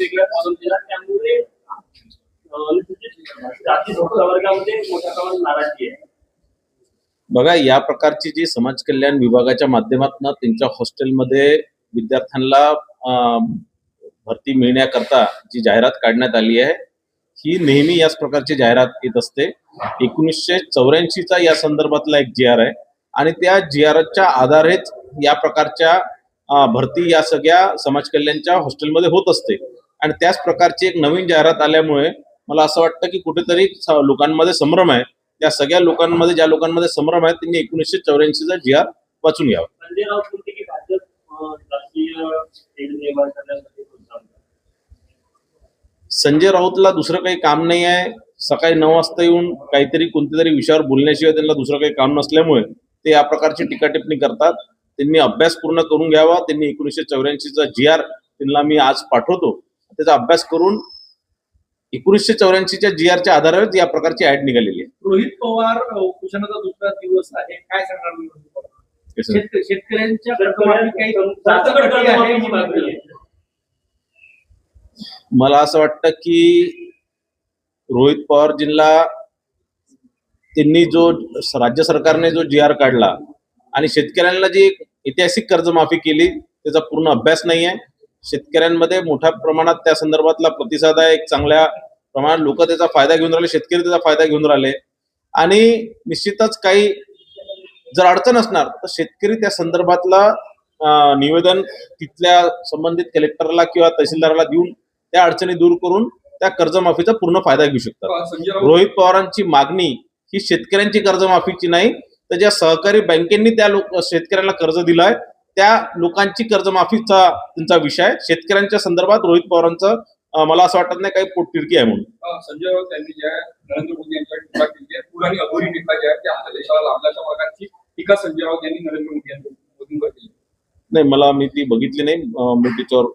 वेगवेगळ्या कॉलम दिला, त्यामुळे जाती प्रवर्गामध्ये मोठ्या प्रमाणात नाराजी आहे. बघा, या प्रकारची जी समाज कल्याण विभागाच्या माध्यमातून त्यांच्या हॉस्टेलमध्ये विद्यार्थ्यांना भरती मिळण्याकरता जी जाहिरात काढण्यात आली आहे, ही नेहमी याच प्रकारची जाहिरात येत असते. 1984चा या संदर्भातला एक जी आर आहे आणि त्या जी आरच्या आधारेच या प्रकारच्या भरती या सगळ्या समाज कल्याणच्या हॉस्टेलमध्ये होत असते. आणि त्याच प्रकारची एक नवीन जाहिरात आल्यामुळे मला असं वाटतं की कुठेतरी लोकांमध्ये संभ्रम आहे. त्या सगळ्या लोकांमध्ये, ज्या लोकांमध्ये संभ्रम आहे, त्यांनी 1984चा जी आर वाचून घ्यावा. संजय राऊत बोलते की भाजप राष्ट्रीय निर्माण करण्यासाठी संजय राऊतला दुसरं काही काम नाही आहे. सकाळी 9 वाजता येऊन काहीतरी कोणत्या तरी विषयावर बोलण्याशिवाय त्यांना दुसरं काही काम नसल्यामुळे ते या प्रकारची टीका टिप्पणी करतात. त्यांनी अभ्यास पूर्ण करून घ्यावा. त्यांनी 1984चा जी आर त्यांना मी आज पाठवतो, त्याचा अभ्यास करून 1984च्या जी आरच्या आधारावर या प्रकारची ऍड निघालेली आहे. रोहित पवार उपोषणाचा दुसरा दिवस आहे, काय सांगणार? शेतकऱ्यांच्या मला असं वाटतं की रोहित पवारजींना त्यांनी जो राज्य सरकारने जो जी आर काढला आणि शेतकऱ्यांना जी ऐतिहासिक कर्जमाफी केली त्याचा पूर्ण अभ्यास नाही आहे. शेतकऱ्यांमध्ये मोठ्या प्रमाणात त्या संदर्भातला प्रतिसाद आहे. एक चांगल्या प्रमाणात लोक त्याचा फायदा घेऊन राहिले, शेतकरी त्याचा फायदा घेऊन राहिले. आणि निश्चितच काही जर अडचण असणार तर शेतकरी त्या संदर्भातला निवेदन तिथल्या संबंधित कलेक्टरला किंवा तहसीलदाराला देऊन त्या अडचणी दूर करून त्या कर्जमाफीचा पूर्ण फायदा घेऊ शकतात. रोहित पवारांची मागणी ही शेतकऱ्यांची कर्जमाफीची नाही, तर ज्या सहकारी बँकेंनी त्या शेतकऱ्यांना कर्ज दिलंय त्या लोकांची कर्जमाफीचा त्यांचा विषय आहे. शेतकऱ्यांच्या संदर्भात रोहित पवारांचं मला असं वाटत नाही काही पोटतिडकी आहे म्हणून. संजय राऊत यांनी ज्या नरेंद्र मोदी यांच्या टीका केली आहे, पूर्ण आणि अधोरी टीका जी आहे त्या आपल्या देशाला लाभल्याच्या प्रकारची टीका संजय राऊत यांनी नरेंद्र मोदींवर केली. नाही, मी ती बघितली नाही. मी त्याच्यावर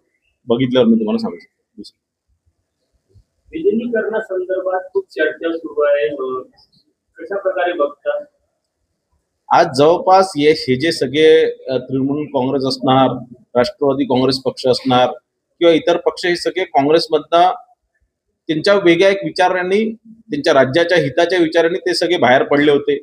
बघितल्यावर मी तुम्हाला सांगतो. विलिनीकरणासंदर्भात खूप चर्चा सुरू आहे, कशा प्रकारे बघतात? आज जवळपास हे जे सगळे तृणमूल काँग्रेस असणार, राष्ट्रवादी काँग्रेस पक्ष असणार किंवा इतर पक्ष, हे सगळे काँग्रेसमधनं त्यांच्या वेगळ्या एक विचारांनी, त्यांच्या राज्याच्या हिताच्या विचारांनी ते सगळे बाहेर पडले होते.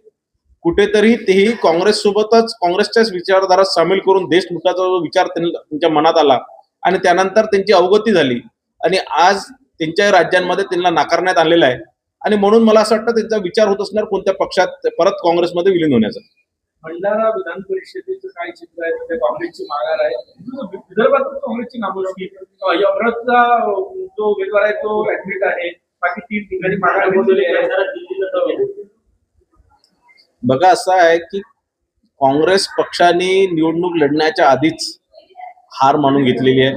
कुठेतरी तेही काँग्रेस सोबतच काँग्रेसच्याच विचारधारात सामील करून देश लुटाचा जो विचार त्यांच्या मनात आला आणि त्यानंतर त्यांची अवगती झाली आणि आज त्यांच्या राज्यांमध्ये त्यांना नाकारण्यात आलेलं आहे. आणि म्हणून मला असं वाटतं त्यांचा विचार होत असणार कोणत्या पक्षात परत काँग्रेसमध्ये विलीन होण्याचा. भंडारा विधान परिषदेचं काय चित्र आहे, म्हणजे काँग्रेसची माघार आहे, विदर्भात काँग्रेसची नामोशी, अमरावतीचा जो उमेदवार आहे तो ऍडमिट आहे, बाकी 3 ठिकाणी माघार घेतलेली आहे. बघा, असं आहे की काँग्रेस पक्षाने निवडणूक लढण्याच्या आधीच हार मानून घेतलेली आहे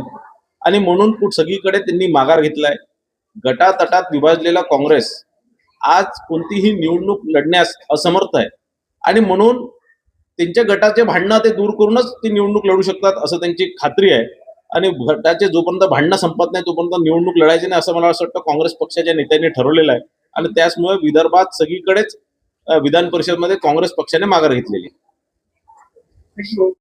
आणि म्हणून सगळीकडे त्यांनी माघार घेतलाय. गटातटात विभाजलेला काँग्रेस आज कोणतीही निवडणूक लढण्यास असमर्थ आहे आणि म्हणून त्यांच्या गटाचे भांडणं ते दूर करूनच ती निवडणूक लढू शकतात असं त्यांची खात्री आहे. आणि गटाचे जोपर्यंत भांडणं संपत नाही तोपर्यंत निवडणूक लढायची नाही असं मला असं वाटतं काँग्रेस पक्षाच्या नेत्यांनी ठरवलेलं आहे. आणि त्याचमुळे विदर्भात सगळीकडेच विधान परिषदमध्ये काँग्रेस पक्षाने माघार घेतलेली.